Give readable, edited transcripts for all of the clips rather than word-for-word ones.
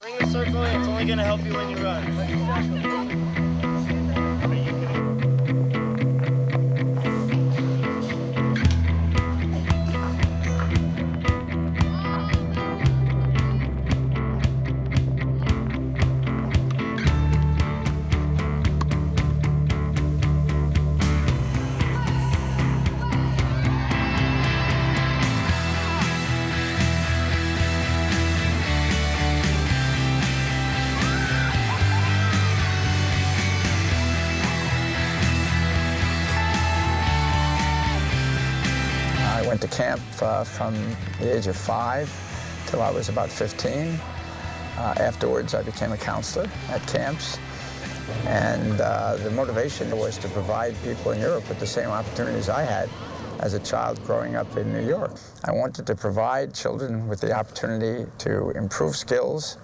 Bring the circle in. It's only going to help you when you run. I went to camp from the age of 5 till I was about 15. Afterwards, I became a counselor at camps. And the motivation was to provide people in Europe with the same opportunities I had as a child growing up in New York. I wanted to provide children with the opportunity to improve skills,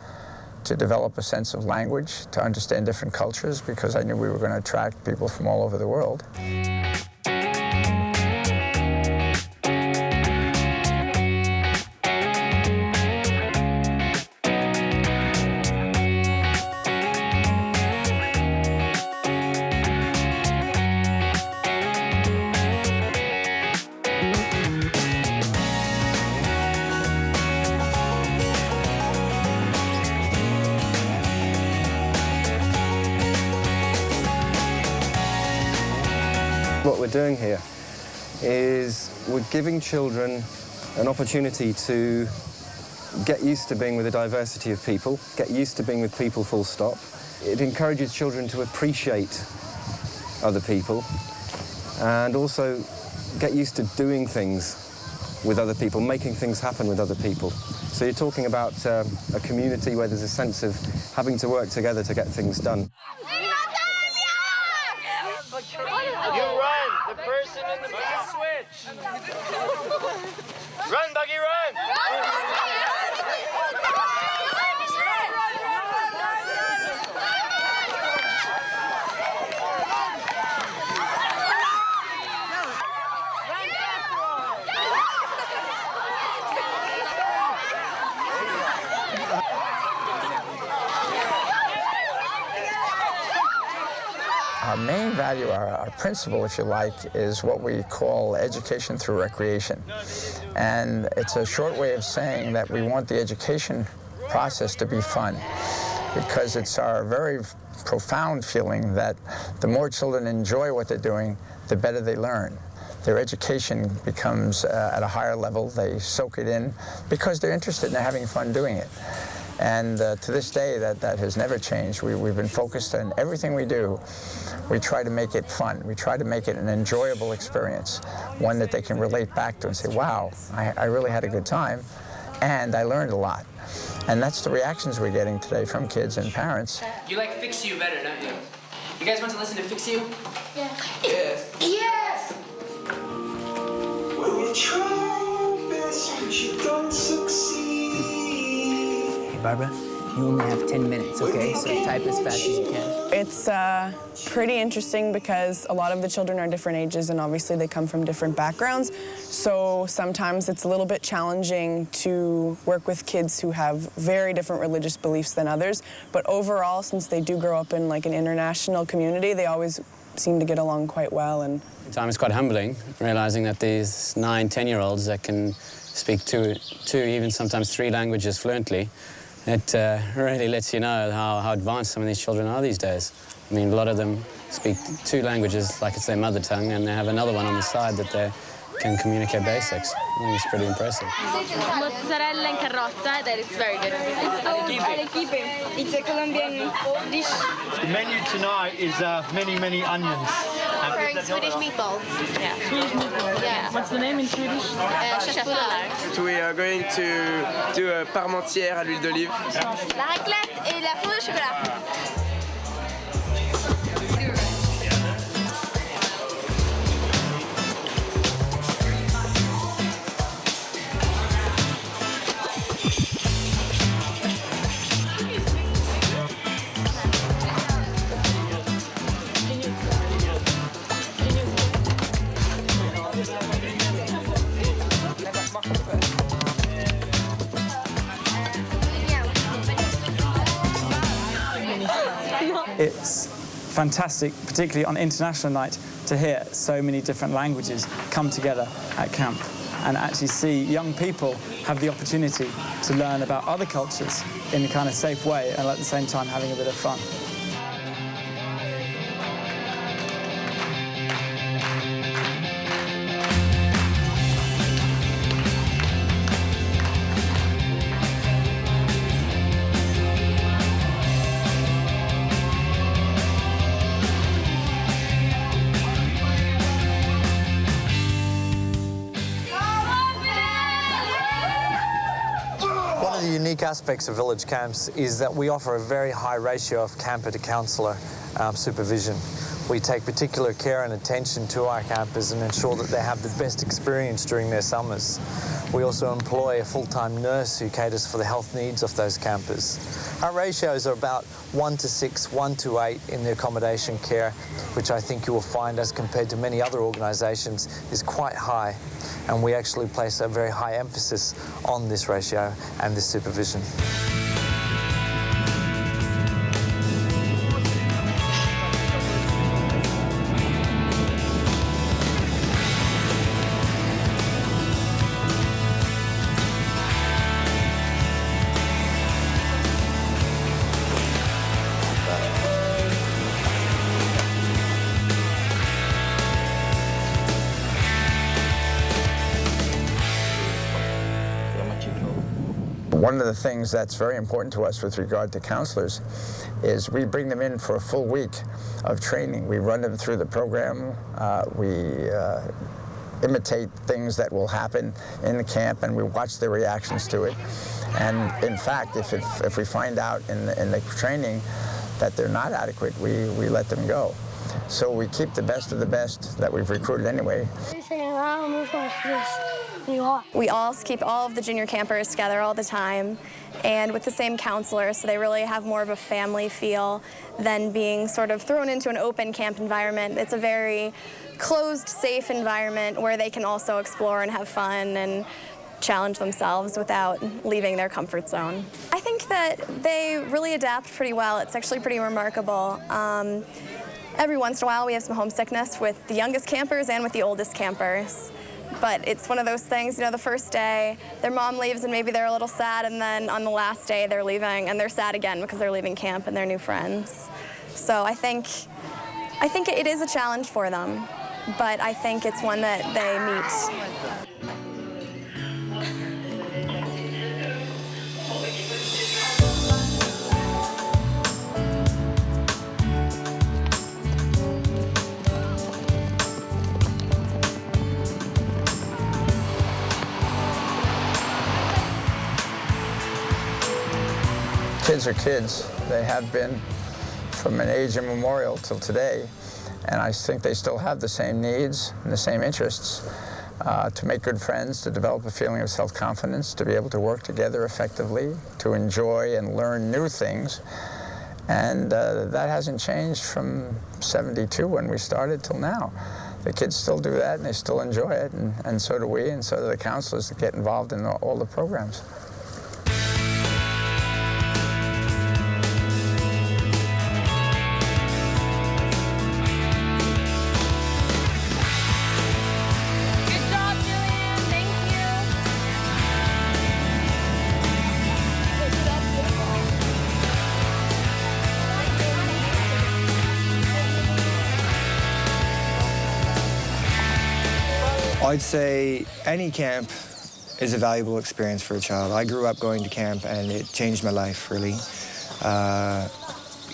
to develop a sense of language, to understand different cultures, because I knew we were going to attract people from all over the world. What we're doing here is we're giving children an opportunity to get used to being with a diversity of people, get used to being with people full stop. It encourages children to appreciate other people and also get used to doing things with other people, making things happen with other people. So you're talking about a community where there's a sense of having to work together to get things done. You run! The person in the back switch! Run, Buggy, run! Our main value, our principle, if you like, is what we call education through recreation. And it's a short way of saying that we want the education process to be fun, because it's our very profound feeling that the more children enjoy what they're doing, the better they learn. Their education becomes at a higher level. They soak it in because they're interested and they're having fun doing it. And to this day, that has never changed. We've been focused on everything we do. We try to make it fun. We try to make it an enjoyable experience, one that they can relate back to and say, wow, I really had a good time, and I learned a lot. And that's the reactions we're getting today from kids and parents. You like Fix You better, don't you? You guys want to listen to Fix You? Yeah. Yes. Yes! When you try your best, but you don't succeed. Hey, Barbara, you only have 10 minutes, okay? So type as fast as you can. It's pretty interesting because a lot of the children are different ages and obviously they come from different backgrounds. So sometimes it's a little bit challenging to work with kids who have very different religious beliefs than others. But overall, since they do grow up in like an international community, they always seem to get along quite well. And Sometimes it's quite humbling, realizing that these 9, 10-year-olds that can speak two, even sometimes 3 languages fluently, it really lets you know how advanced some of these children are these days. I mean, a lot of them speak 2 languages like it's their mother tongue, and they have another one on the side that they can communicate basics. I think it's pretty impressive. Mozzarella in carrozza, that is very good. It's a Colombian dish. The menu tonight is many, many onions. Preparing Swedish meatballs. Yeah. Swedish meatballs. Yeah. What's the name in Swedish? Köttbullar. We are going to do a parmentière à l'huile d'olive. La raclette et la fondue au chocolat. fantastic, particularly on International Night, to hear so many different languages come together at camp and actually see young people have the opportunity to learn about other cultures in a kind of safe way and at the same time having a bit of fun. One of the unique aspects of village camps is that we offer a very high ratio of camper to counsellor supervision. We take particular care and attention to our campers and ensure that they have the best experience during their summers. We also employ a full-time nurse who caters for the health needs of those campers. Our ratios are about 1 to 6, 1 to 8 in the accommodation care, which I think you will find, as compared to many other organisations, is quite high. And we actually place a very high emphasis on this ratio and this supervision. One of the things that's very important to us with regard to counselors is we bring them in for a full week of training. We run them through the program. We imitate things that will happen in the camp, and we watch their reactions to it. And in fact, if we find out in the training that they're not adequate, we let them go. So we keep the best of the best that we've recruited anyway. We all keep all of the junior campers together all the time and with the same counselor, so they really have more of a family feel than being sort of thrown into an open camp environment. It's a very closed, safe environment where they can also explore and have fun and challenge themselves without leaving their comfort zone. I think that they really adapt pretty well. It's actually pretty remarkable. Every once in a while we have some homesickness with the youngest campers and with the oldest campers. But it's one of those things, you know, the first day their mom leaves and maybe they're a little sad, and then on the last day they're leaving and they're sad again because they're leaving camp and their new friends. So I think it is a challenge for them, but I think it's one that they meet. Kids are kids. They have been from an age immemorial till today, and I think they still have the same needs and the same interests to make good friends, to develop a feeling of self-confidence, to be able to work together effectively, to enjoy and learn new things. And that hasn't changed from '72 when we started till now. The kids still do that, and they still enjoy it, and so do we, and so do the counselors that get involved in all the programs. I'd say any camp is a valuable experience for a child. I grew up going to camp and it changed my life, really.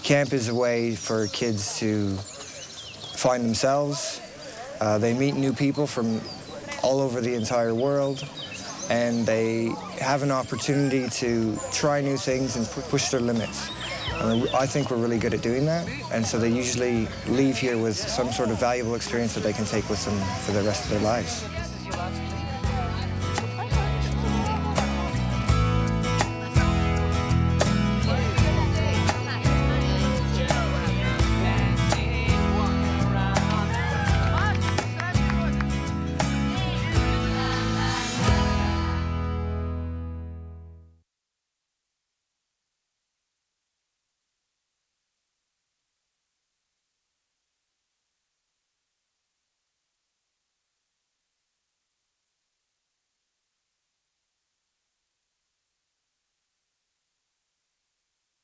Camp is a way for kids to find themselves. They meet new people from all over the entire world, and they have an opportunity to try new things and push their limits. And I think we're really good at doing that, and so they usually leave here with some sort of valuable experience that they can take with them for the rest of their lives.